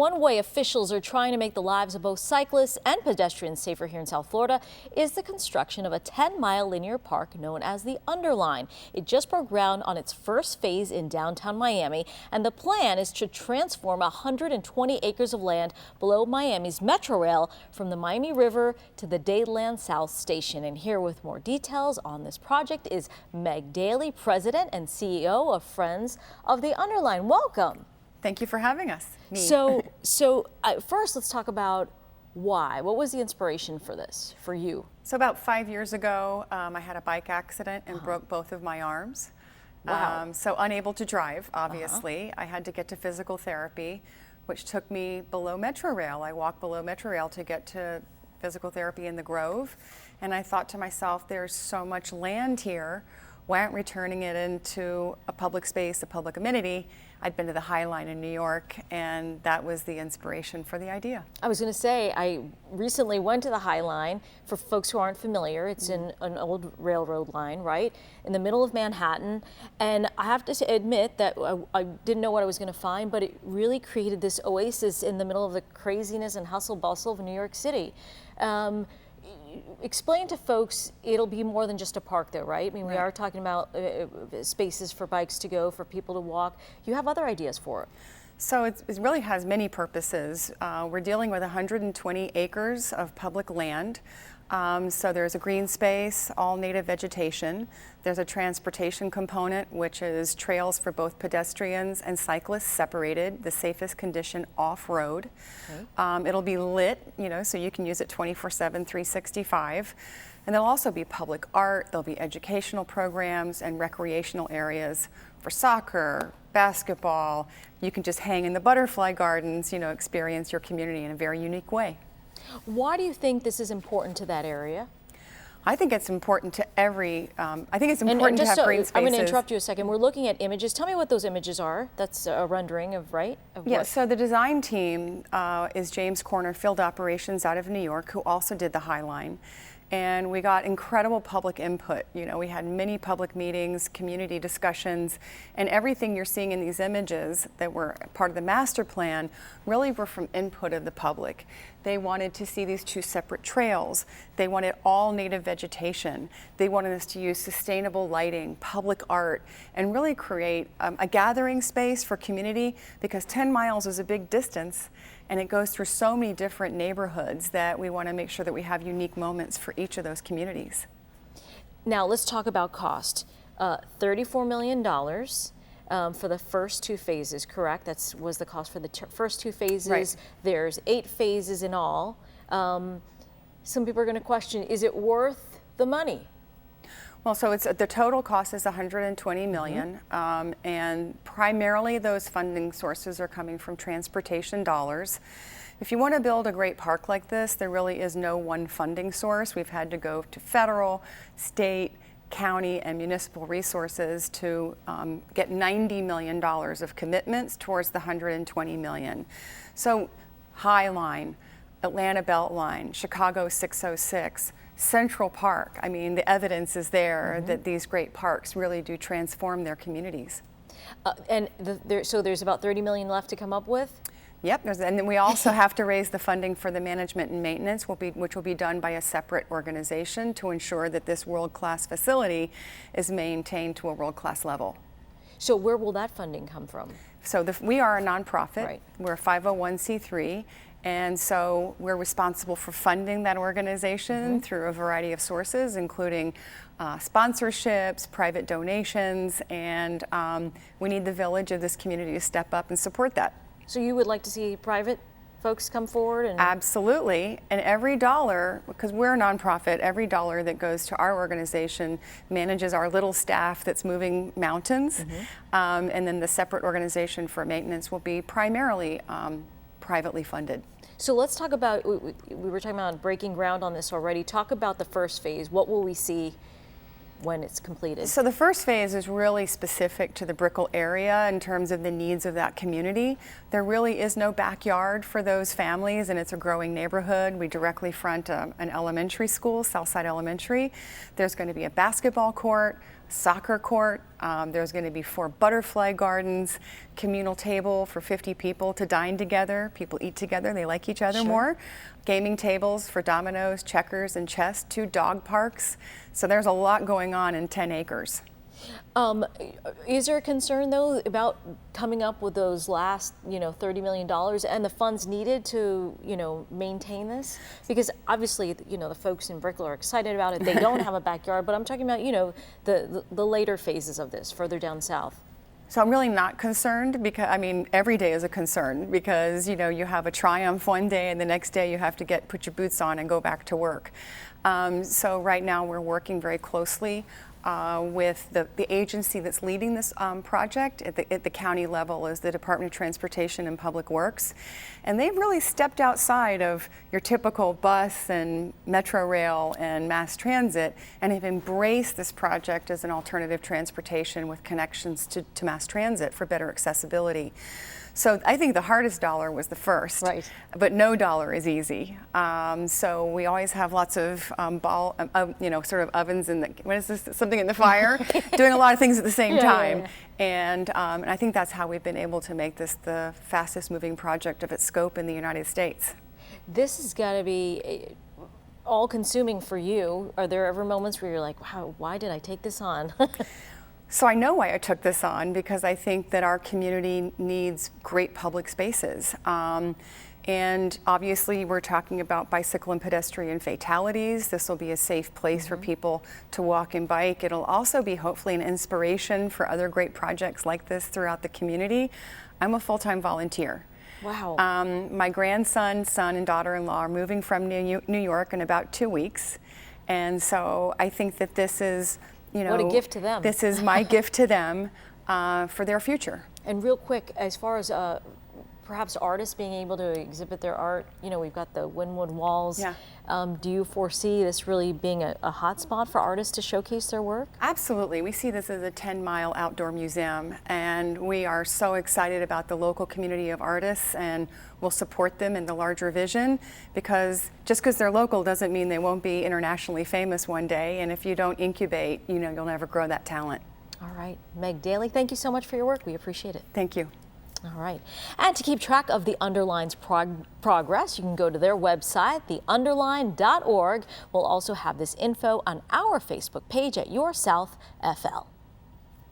one way officials are trying to make the lives of both cyclists and pedestrians safer here in South Florida is the construction of a 10-mile linear park known as the Underline. It just broke ground on its first phase in downtown Miami, and the plan is to transform 120 acres of land below Miami's MetroRail from the Miami River to the Daly South Station. And here with more details on this project is Daly, President and CEO of Friends of the Underline. Welcome. Thank you for having us. First, let's talk about why. What was the inspiration for this, for you? So about 5 years ago, I had a bike accident and broke both of my arms. Wow. So unable to drive, obviously. I had to get to physical therapy, which took me below MetroRail. I walked below MetroRail to get to physical therapy in the Grove. And I thought to myself, there's so much land here. Why aren't we turning it into a public space, a public amenity? I'd been to the High Line in New York, and that was the inspiration for the idea. I was going to say, I recently went to the High Line. For folks who aren't familiar, it's in an old railroad line, right, in the middle of Manhattan. And I have to admit that I didn't know what I was going to find, but it really created this oasis in the middle of the craziness and hustle bustle of New York City. Explain to folks, it'll be more than just a park though, right? I mean, we are talking about spaces for bikes to go, for people to walk. You have other ideas for it. So it really has many purposes. We're dealing with 120 acres of public land. So there's a green space, all native vegetation. There's a transportation component, which is trails for both pedestrians and cyclists separated, the safest condition off-road. Okay. It'll be lit, so you can use it 24/7, 365. And there'll also be public art, there'll be educational programs and recreational areas for soccer, basketball. You can just hang in the butterfly gardens, experience your community in a very unique way. Why do you think this is important to that area? I think it's important to every, I think it's important to have green spaces. I'm going to interrupt you a second. We're looking at images. Tell me what those images are. That's a rendering of, right? So the design team is James Corner, Field Operations out of New York, who also did the High Line. And we got incredible public input. We had many public meetings, community discussions, and everything you're seeing in these images that were part of the master plan really were from input of the public. They wanted to see these two separate trails. They wanted all native vegetation. They wanted us to use sustainable lighting, public art, and really create a gathering space for community, because 10 miles is a big distance. And it goes through so many different neighborhoods that we want to make sure that we have unique moments for each of those communities. Now let's talk about cost. $34 million for the first two phases, correct? That was the cost for the first two phases. Right. There's 8 phases in all. Some people are going to question, is it worth the money? Well, so the total cost is $120 million, and primarily those funding sources are coming from transportation dollars. If you want to build a great park like this, there really is no one funding source. We've had to go to federal, state, county, and municipal resources to get $90 million of commitments towards the $120 million. So High Line, Atlanta Beltline, Chicago 606, Central Park. I mean, the evidence is there that these great parks really do transform their communities. So there's about $30 million left to come up with? Yep, and then we also have to raise the funding for the management and maintenance, which will be done by a separate organization to ensure that this world-class facility is maintained to a world-class level. So where will that funding come from? So we are a nonprofit. Right. We're a 501c3. And so we're responsible for funding that organization through a variety of sources, including sponsorships, private donations, and we need the village of this community to step up and support that. So you would like to see private folks come forward? Absolutely, and every dollar, because we're a nonprofit, every dollar that goes to our organization manages our little staff that's moving mountains, and then the separate organization for maintenance will be primarily privately funded. So let's talk about, we were talking about breaking ground on this already. Talk about the first phase. What will we see when it's completed? So the first phase is really specific to the Brickell area in terms of the needs of that community. There really is no backyard for those families, and it's a growing neighborhood. We directly front an elementary school, Southside Elementary. There's going to be a basketball court, soccer court. There's going to be 4 butterfly gardens, communal table for 50 people to dine together. People eat together, they like each other more. Gaming tables for dominoes, checkers, and chess, 2 dog parks. So there's a lot going on in 10 acres. Is there a concern though about coming up with those last, $30 million and the funds needed to, maintain this? Because obviously, the folks in Brickell are excited about it. They don't have a backyard, but I'm talking about, the later phases of this further down south. So I'm really not concerned because, every day is a concern because, you have a triumph one day and the next day you have to put your boots on and go back to work. So right now we're working very closely with the agency that's leading this project at the county level is the Department of Transportation and Public Works. And they've really stepped outside of your typical bus and MetroRail and mass transit and have embraced this project as an alternative transportation with connections to mass transit for better accessibility. So I think the hardest dollar was the first, right. But no dollar is easy. So we always have lots of sort of ovens in something in the fire, doing a lot of things at the same time. Yeah. And I think that's how we've been able to make this the fastest moving project of its scope in the United States. This has got to be all consuming for you. Are there ever moments where you're like, wow, why did I take this on? So I know why I took this on because I think that our community needs great public spaces. And obviously we're talking about bicycle and pedestrian fatalities. This will be a safe place for people to walk and bike. It'll also be hopefully an inspiration for other great projects like this throughout the community. I'm a full-time volunteer. Wow. My grandson, son, and daughter-in-law are moving from New York in about 2 weeks. And so I think that this is what a gift to them. This is my gift to them for their future. And real quick, as far as perhaps artists being able to exhibit their art, we've got the Wynwood walls. Yeah. Do you foresee this really being a hot spot for artists to showcase their work? Absolutely. We see this as a 10-mile outdoor museum, and we are so excited about the local community of artists, and we'll support them in the larger vision because just because they're local doesn't mean they won't be internationally famous one day, and if you don't incubate, you'll never grow that talent. All right. Meg Daly, thank you so much for your work. We appreciate it. Thank you. All right. And to keep track of the Underline's progress, you can go to their website, theunderline.org. We'll also have this info on our Facebook page at Your South FL.